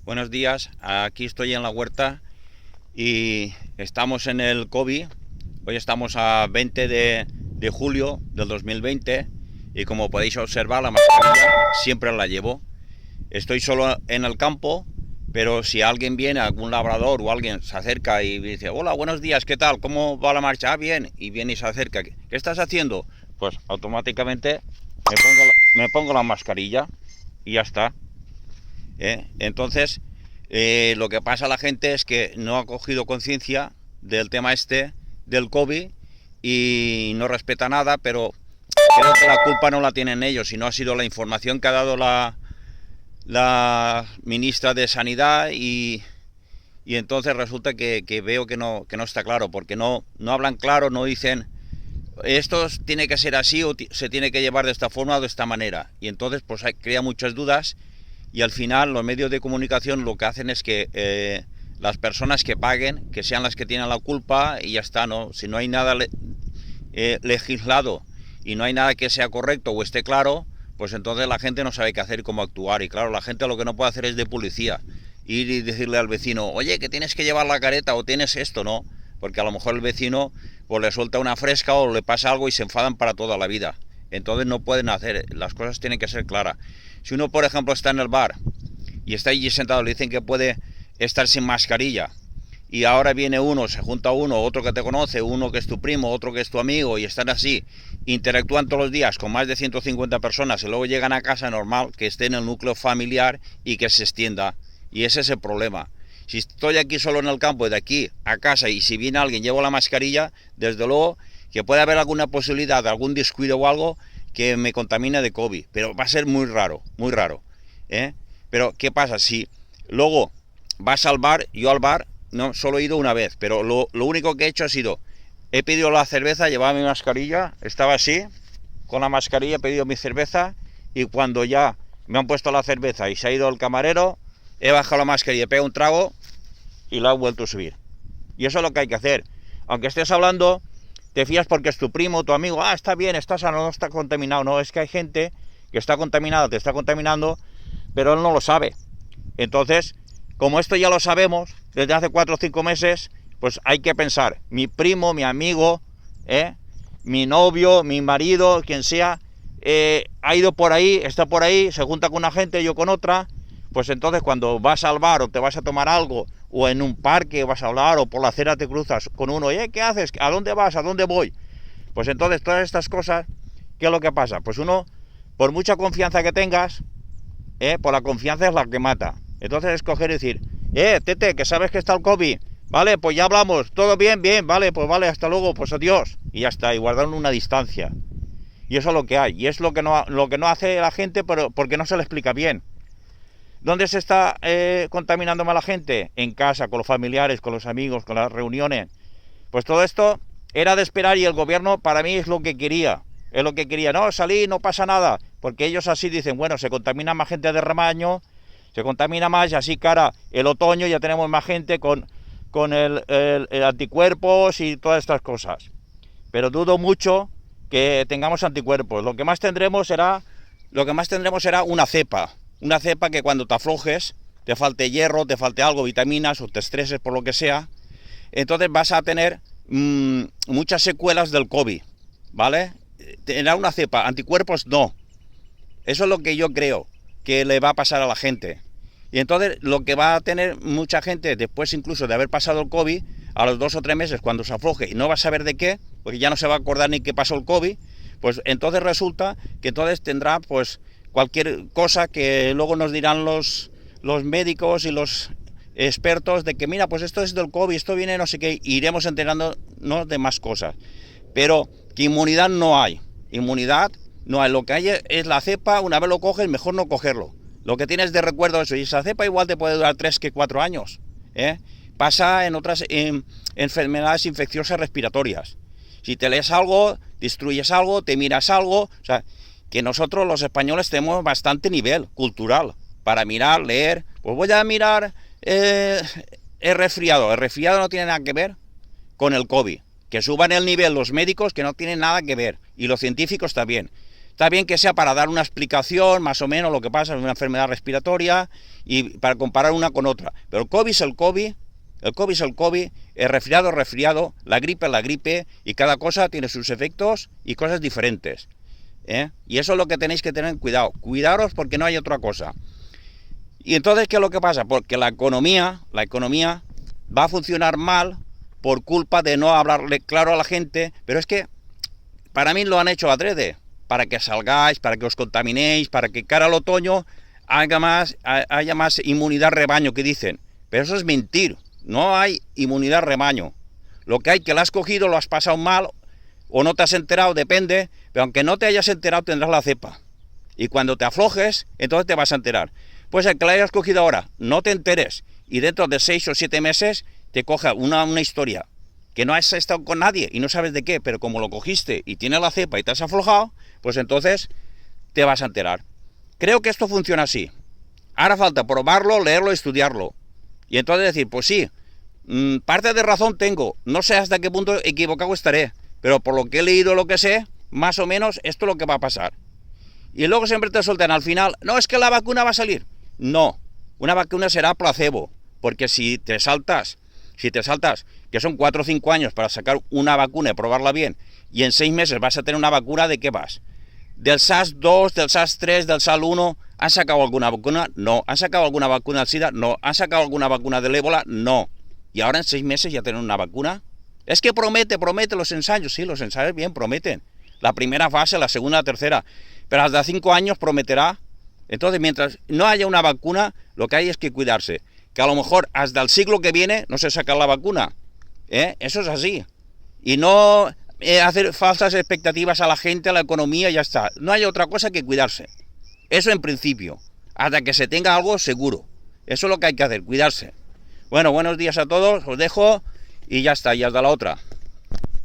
Buenos días, aquí estoy en la huerta y estamos en el COVID. Hoy estamos a 20 de julio del 2020 y como podéis observar la mascarilla siempre la llevo. Estoy solo en el campo, pero si alguien viene, algún labrador o alguien se acerca y dice: hola, buenos días, ¿qué tal? ¿Cómo va la marcha? Ah, bien. Y viene y se acerca. ¿Qué estás haciendo? Pues automáticamente me pongo la mascarilla y ya está. Entonces, lo que pasa a la gente es que no ha cogido conciencia del tema este del COVID y no respeta nada, pero creo que la culpa no la tienen ellos, sino ha sido la información que ha dado la ministra de Sanidad y entonces resulta que veo que no está claro, porque no hablan claro, no dicen esto tiene que ser así o se tiene que llevar de esta forma o de esta manera. Y entonces pues crea muchas dudas y al final los medios de comunicación lo que hacen es que las personas que paguen, que sean las que tienen la culpa y ya está, ¿no? Si no hay nada legislado y no hay nada que sea correcto o esté claro, pues entonces la gente no sabe qué hacer y cómo actuar. Y claro, la gente lo que no puede hacer es de policía, ir y decirle al vecino: oye, que tienes que llevar la careta o tienes esto, ¿no? Porque a lo mejor el vecino pues le suelta una fresca o le pasa algo y se enfadan para toda la vida. Entonces no pueden hacer, las cosas tienen que ser claras. Si uno, por ejemplo, está en el bar y está allí sentado, le dicen que puede estar sin mascarilla, y ahora viene uno, se junta uno, otro que te conoce, uno que es tu primo, otro que es tu amigo, y están así, interactúan todos los días con más de 150 personas, y luego llegan a casa, normal que esté en el núcleo familiar y que se extienda. Y ese es el problema. Si estoy aquí solo en el campo, de aquí a casa, y si viene alguien, llevo la mascarilla, desde luego que puede haber alguna posibilidad de algún descuido o algo que me contamine de COVID, pero va a ser muy raro, muy raro. Pero ¿qué pasa? Si luego vas al bar, yo al bar no solo he ido una vez, pero lo único que he hecho ha sido, he pedido la cerveza, llevaba mi mascarilla, estaba así, con la mascarilla he pedido mi cerveza, y cuando ya me han puesto la cerveza y se ha ido el camarero, he bajado la mascarilla, he pegado un trago y la he vuelto a subir. Y eso es lo que hay que hacer. Aunque estés hablando, te fías porque es tu primo, tu amigo, está bien, está sano, no está contaminado. No, es que hay gente que está contaminada, te está contaminando, pero él no lo sabe. Entonces, como esto ya lo sabemos desde hace 4 o 5 meses, pues hay que pensar, mi primo, mi amigo, mi novio, mi marido, quien sea, ha ido por ahí, está por ahí, se junta con una gente, yo con otra, pues entonces cuando vas al bar o te vas a tomar algo, o en un parque vas a hablar, o por la acera te cruzas con uno, ¿qué haces? ¿A dónde vas? ¿A dónde voy? Pues entonces todas estas cosas, ¿qué es lo que pasa? Pues uno, por mucha confianza que tengas, por la confianza es la que mata. Entonces escoger y decir, tete, que sabes que está el COVID, vale, pues ya hablamos, todo bien, bien, vale, pues vale, hasta luego, pues adiós, y ya está, y guardar una distancia. Y eso es lo que hay, y es lo que no hace la gente, pero porque no se le explica bien. ¿Dónde se está contaminando más la gente? En casa, con los familiares, con los amigos, con las reuniones. Pues todo esto era de esperar, y el gobierno para mí es lo que quería. Es lo que quería. No, salí, no pasa nada. Porque ellos así dicen, bueno, se contamina más gente de rebaño, se contamina más, y así cara el otoño ya tenemos más gente con el anticuerpos y todas estas cosas. Pero dudo mucho que tengamos anticuerpos. Lo que más tendremos será una cepa que cuando te aflojes, te falte hierro, te falte algo, vitaminas, o te estreses por lo que sea, entonces vas a tener muchas secuelas del COVID, ¿vale? Tendrá una cepa, anticuerpos no. Eso es lo que yo creo que le va a pasar a la gente. Y entonces lo que va a tener mucha gente, después incluso de haber pasado el COVID, a los 2 o 3 meses, cuando se afloje y no va a saber de qué, porque ya no se va a acordar ni qué pasó el COVID, pues entonces resulta que entonces tendrá pues cualquier cosa que luego nos dirán los médicos y los expertos de que mira, pues esto es del COVID, esto viene no sé qué, y iremos enterándonos de más cosas. Pero que inmunidad no hay, lo que hay es la cepa. Una vez lo coges, mejor no cogerlo. Lo que tienes de recuerdo es eso, y esa cepa igual te puede durar 3 que 4 años. Pasa en otras enfermedades infecciosas respiratorias. Si te lees algo, destruyes algo, te miras algo, o sea, que nosotros los españoles tenemos bastante nivel cultural para mirar, leer. Pues voy a mirar el resfriado. El resfriado no tiene nada que ver con el COVID. Que suban el nivel los médicos, que no tienen nada que ver, y los científicos también. Está bien que sea para dar una explicación, más o menos, lo que pasa en una enfermedad respiratoria y para comparar una con otra. Pero el COVID es el COVID, el COVID es el COVID, el resfriado es resfriado, la gripe es la gripe, y cada cosa tiene sus efectos y cosas diferentes. Y eso es lo que tenéis que tener cuidado. Cuidaros porque no hay otra cosa. Y entonces, ¿qué es lo que pasa? Porque la economía va a funcionar mal por culpa de no hablarle claro a la gente, pero es que para mí lo han hecho adrede, para que salgáis, para que os contaminéis, para que cara al otoño haya más inmunidad rebaño, que dicen. Pero eso es mentir, no hay inmunidad rebaño. Lo que hay que la has cogido, lo has pasado mal, o no te has enterado, depende, pero aunque no te hayas enterado tendrás la cepa. Y cuando te aflojes, entonces te vas a enterar. Pues el que la hayas cogido ahora, no te enteres, y dentro de 6 o 7 meses te coja una historia que no has estado con nadie y no sabes de qué, pero como lo cogiste y tienes la cepa y te has aflojado, pues entonces te vas a enterar. Creo que esto funciona así. Ahora falta probarlo, leerlo, estudiarlo. Y entonces decir, pues sí, parte de razón tengo, no sé hasta qué punto equivocado estaré, pero por lo que he leído, lo que sé, más o menos esto es lo que va a pasar. Y luego siempre te sueltan al final, no, es que la vacuna va a salir. No, una vacuna será placebo, porque si te saltas, que son 4 o 5 años para sacar una vacuna y probarla bien, y en 6 meses vas a tener una vacuna, ¿de qué vas? ¿Del SARS-2, del SARS-3, del SARS-1? ¿Han sacado alguna vacuna? No. ¿Han sacado alguna vacuna del SIDA? No. ¿Han sacado alguna vacuna del ébola? No. ¿Y ahora en 6 meses ya tienen una vacuna? Es que promete los ensayos, sí, los ensayos bien prometen. La primera fase, la segunda, la tercera, pero hasta 5 años prometerá. Entonces, mientras no haya una vacuna, lo que hay es que cuidarse. Que a lo mejor hasta el siglo que viene no se saca la vacuna. Eso es así. Y no hacer falsas expectativas a la gente, a la economía, y ya está. No hay otra cosa que cuidarse. Eso en principio. Hasta que se tenga algo seguro. Eso es lo que hay que hacer, cuidarse. Bueno, buenos días a todos, os dejo y ya está, y hasta la otra.